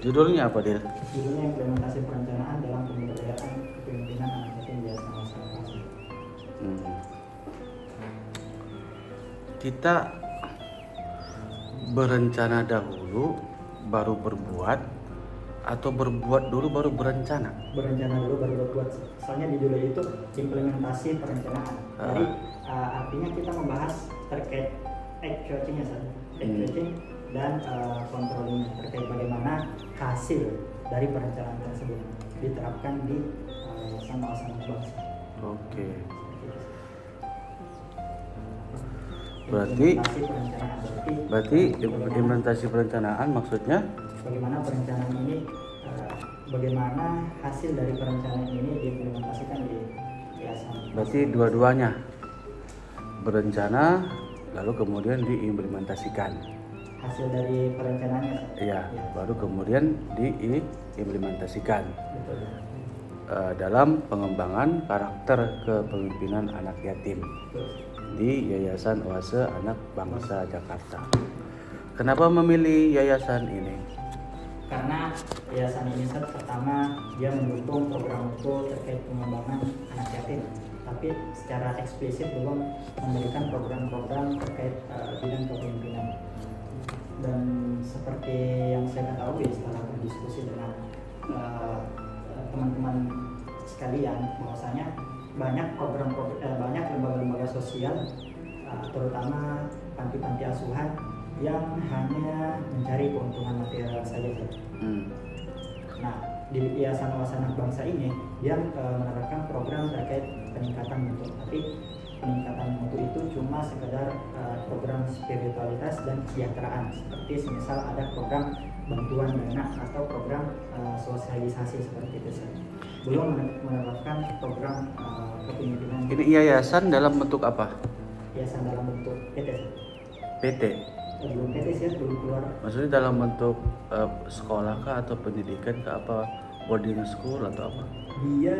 Judulnya apa dia? Judulnya implementasi perencanaan dalam pemberdayaan kepemimpinan anak yatim di Yayasan Awas Anak Bangsa. Kita berencana dahulu baru berbuat atau berbuat dulu baru berencana? Berencana dulu baru berbuat. Soalnya di judul itu implementasi perencanaan. Jadi artinya kita membahas terkait actuating dan controllingnya, terkait bagaimana hasil dari perencanaan tersebut diterapkan di Yayasan Awas Anak Bangsa. Oke. Implementasi perencanaan Berarti implementasi perencanaan maksudnya bagaimana perencanaan ini, bagaimana hasil dari perencanaan ini diimplementasikan di yayasan. berarti dua-duanya berencana lalu kemudian diimplementasikan. Hasil dari perencanaannya. Iya, baru kemudian diimplementasikan Betul. Dalam pengembangan karakter kepemimpinan anak yatim di Yayasan Oase Anak Bangsa Jakarta. Kenapa memilih yayasan ini? Karena yayasan ini pertama dia mendukung program itu terkait pengembangan anak yatim, tapi secara eksplisit belum memberikan program-program terkait bidang kepemimpinan. Dan seperti yang saya ketahui setelah berdiskusi dengan teman-teman sekalian, bahwasanya banyak banyak lembaga-lembaga sosial, terutama panti-panti asuhan yang hanya mencari keuntungan material saja. Nah, di Yayasan Awas Anak Bangsa ini dia menerapkan program terkait peningkatan mutu, tapi peningkatan mutu itu cuma sekedar program spiritualitas dan kesejahteraan, seperti semisal ada program bantuan dana atau program sosialisasi seperti itu saja. Belum menerapkan program kepemimpinan. Ini yayasan dalam bentuk apa? Yayasan dalam bentuk PT. PT. Belum PT sih, belum keluar. Maksudnya dalam bentuk sekolah kah atau pendidikan kah, apa boarding school atau apa? Dia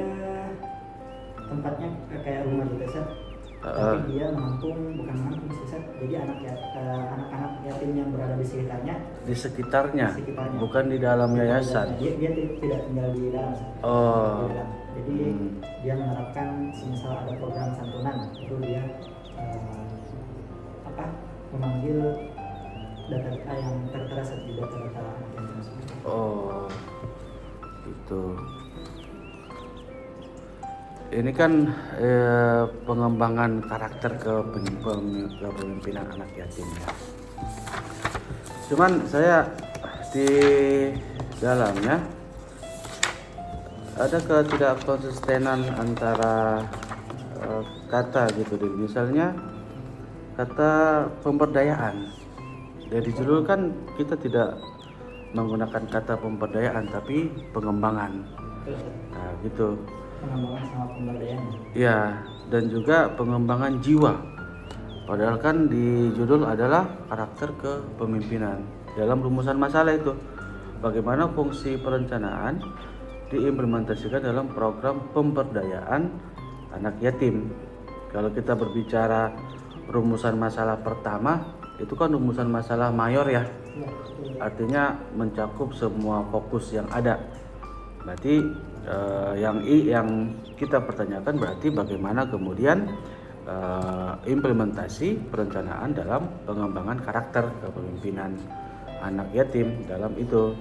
tempatnya kayak rumah gitu Seth. Tapi dia bukan menampung sih Seth. Jadi anak-anak yatim yang berada di sekitarnya. Di sekitarnya. Bukan di dalam yayasan. Dia tidak tinggal di dalam Seth. Oh. Di dalam. Jadi dia menerapkan semisal ada program santunan, itu dia memanggil data yang tertera di data-data yang tersebut. Oh, itu. Ini kan pengembangan karakter kepemimpinan anak yatim ya. Cuman saya di dalamnya ada ketidakkonsistenan antara kata gitu deh. Misalnya kata pemberdayaan. Dari judul kan kita tidak menggunakan kata pemberdayaan tapi pengembangan. Nah, gitu. Pengembangan sama pemberdayaan. Ya, dan juga pengembangan jiwa. Padahal kan di judul adalah karakter kepemimpinan. Dalam rumusan masalah itu, bagaimana fungsi perencanaan diimplementasikan dalam program pemberdayaan anak yatim. Kalau kita berbicara rumusan masalah pertama, itu kan rumusan masalah mayor ya. Artinya mencakup semua fokus yang ada. Berarti yang kita pertanyakan berarti bagaimana kemudian implementasi perencanaan dalam pengembangan karakter kepemimpinan anak yatim dalam itu.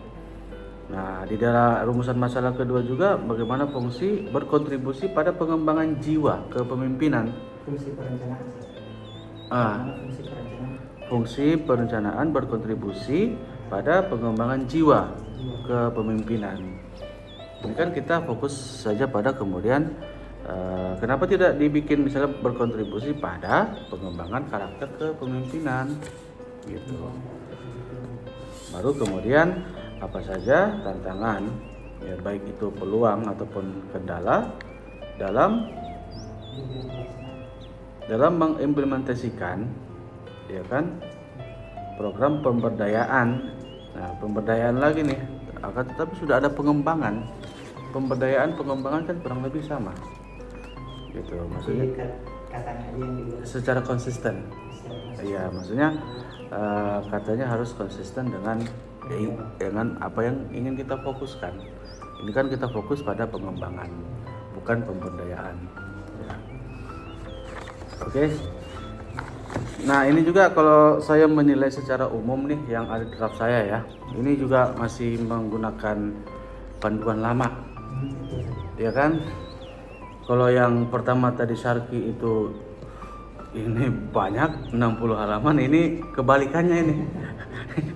Nah, di dalam rumusan masalah kedua juga bagaimana fungsi berkontribusi pada pengembangan jiwa kepemimpinan. Fungsi perencanaan. Fungsi perencanaan berkontribusi pada pengembangan jiwa kepemimpinan. Ini kan kita fokus saja pada kemudian kenapa tidak dibikin misalnya berkontribusi pada pengembangan karakter kepemimpinan gitu. Baru kemudian apa saja tantangan ya, baik itu peluang ataupun kendala dalam mengimplementasikan ya kan program pemberdayaan. Nah, pemberdayaan lagi nih, akan tetapi sudah ada pengembangan. Pemberdayaan pengembangan kan kurang lebih sama. Gitu, maksudnya katanya yang secara konsisten. Iya, maksudnya katanya harus konsisten dengan dengan apa yang ingin kita fokuskan. Ini kan kita fokus pada pengembangan, bukan pemberdayaan. Ya. Oke. Nah ini juga kalau saya menilai secara umum nih yang ada di draft saya ya, ini juga masih menggunakan panduan lama, ya kan? Kalau yang pertama tadi Syarki itu ini banyak 60 halaman, ini kebalikannya ini.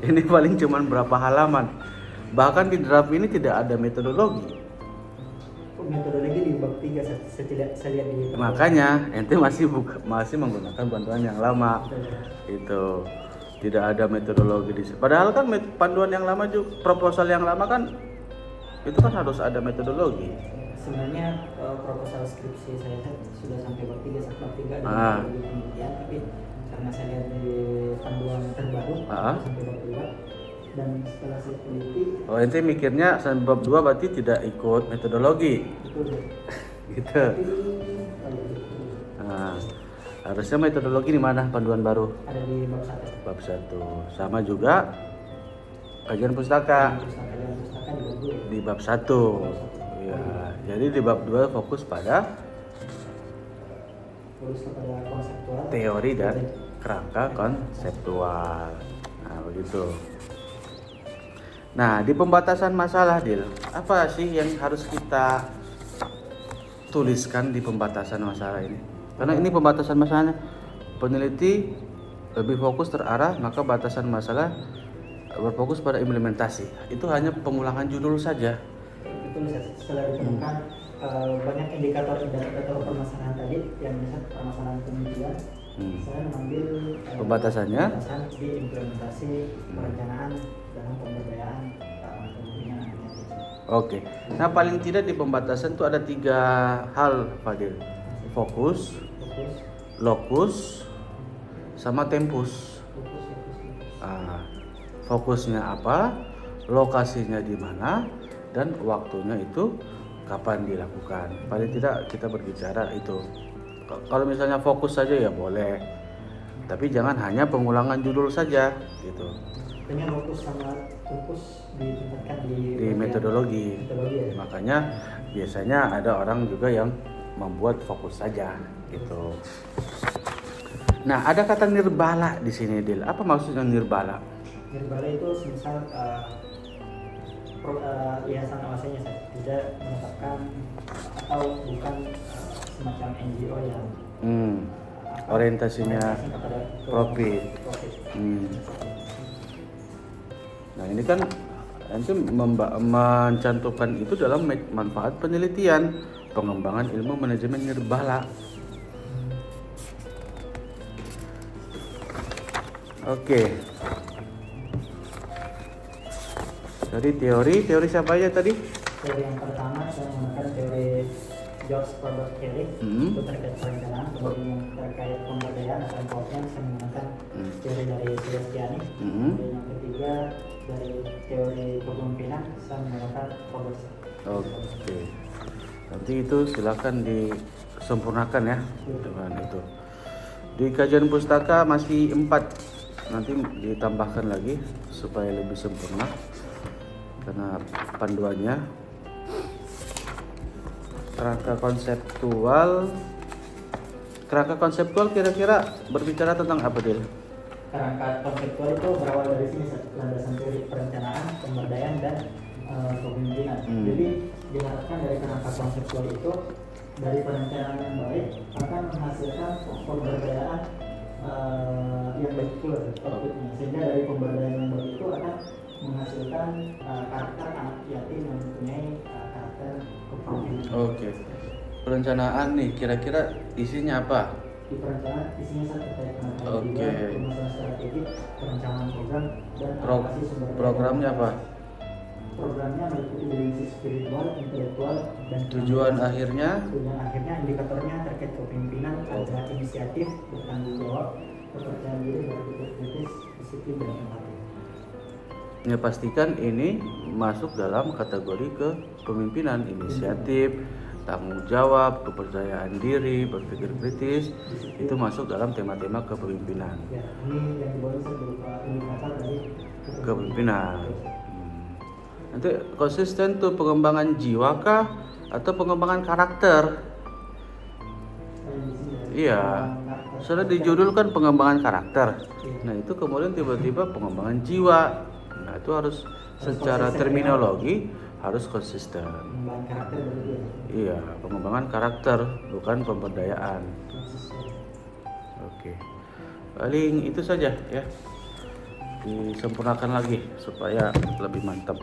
Ini paling cuman berapa halaman. Bahkan di draft ini tidak ada metodologi. Metodologi di bab 3 saya lihat di Makanya ente masih menggunakan bantuan yang lama. Itu tidak ada metodologi di sini. Padahal kan panduan yang lama juga, proposal yang lama kan itu kan harus ada metodologi. Sebenarnya proposal skripsi saya sudah sampai bab 3 sampai bab 3 dan metodologi penelitian, tapi karena saya lihat di panduan terbaru sampai bab 2 dan setelah saya teliti. Oh ente mikirnya sampai bab 2 berarti tidak ikut metodologi. Betul. Gitu. Nah, harusnya metodologi di mana panduan baru? Ada di bab 1. Bab 1. Sama juga kajian pustaka. Kajian pustaka di bab 2. Di bab 1. Ya, jadi di bab 2 fokus pada konseptual, teori dan kerangka konseptual. Nah, begitu. Nah, di pembatasan masalah, Dil, apa sih yang harus kita tuliskan di pembatasan masalah ini? Karena ini pembatasan masalahnya, peneliti lebih fokus terarah, maka batasan masalah berfokus pada implementasi. Itu hanya pengulangan judul saja. Itu setelah ditemukan banyak indikator permasalahan tadi yang misalnya permasalahan penelitian, saya mengambil pembatasannya di implementasi perencanaan dalam pemberdayaan kepemimpinan. Oke. Nah paling tidak di pembatasan itu ada 3 hal, Fadil. Fokus, lokus, sama tempus. Fokusnya apa, lokasinya di mana, dan waktunya itu kapan dilakukan. Paling tidak kita berbicara itu. Kalau misalnya fokus saja ya boleh, tapi jangan hanya pengulangan judul saja gitu. Dengan fokus sama fokus ditingkatkan di metodologi ya. Makanya biasanya ada orang juga yang membuat fokus saja gitu. Nah ada kata nirbala di sini, Dil. Apa maksudnya nirbala? Nirbala itu semisal yayasan awasanya tidak menetapkan atau bukan semacam NGO yang orientasinya profit. Nah ini kan nanti mencantumkan itu dalam manfaat penelitian pengembangan ilmu manajemen nirbala. Oke. Jadi teori siapa aja tadi? Teori yang pertama saya menggunakan teori George Herbert Kelly itu terkait perencanaan, kemudian terkait pemberdayaan atau empowerment saya menggunakan teori dari Celestiani. Kemudian yang ketiga dari teori kepemimpinan saya menggunakan Robertson. Oke. Nanti itu silakan disempurnakan ya dengan itu. Di kajian pustaka masih 4, nanti ditambahkan lagi supaya lebih sempurna karena panduannya. Kerangka konseptual kira-kira berbicara tentang apa, Dil? Kerangka konseptual itu berawal dari sini, landasan teori perencanaan, pemberdayaan dan kepemimpinan. Jadi diharapkan dari kerangka konseptual itu, dari perencanaan yang baik akan menghasilkan pemberdayaan yang baik pula outputnya, sehingga dari pemberdayaan yang baik itu akan menghasilkan karakter anak yatim yang mempunyai karakter kepemimpinan. Oke. Perencanaan nih kira-kira isinya apa? Di perencanaan isinya terkait pemasaran strategi, perencanaan program dan alokasi sumber daya. Programnya apa? Programnya meliputi dimensi spiritual, intelektual, dan tujuan akhirnya indikatornya terkait kepemimpinan, ada inisiatif, bertanggung jawab, kepercayaan diri, berpikir kritis, disiplin, dan empati. Ya pastikan ini masuk dalam kategori kepemimpinan, inisiatif, tanggung jawab, kepercayaan diri, berpikir kritis, itu masuk dalam tema-tema kepemimpinan. Ya, ini yang dibawa berupa indikator dari kepemimpinan. Nanti konsisten tuh pengembangan jiwa kah atau pengembangan karakter? Iya. Soalnya di judul kan pengembangan karakter. Nah itu kemudian tiba-tiba pengembangan jiwa. Nah itu harus secara terminologi harus konsisten. Pengembangan karakter begitu ya. Iya, pengembangan karakter bukan pemberdayaan. Oke. Paling itu saja ya. Disempurnakan lagi supaya lebih mantap.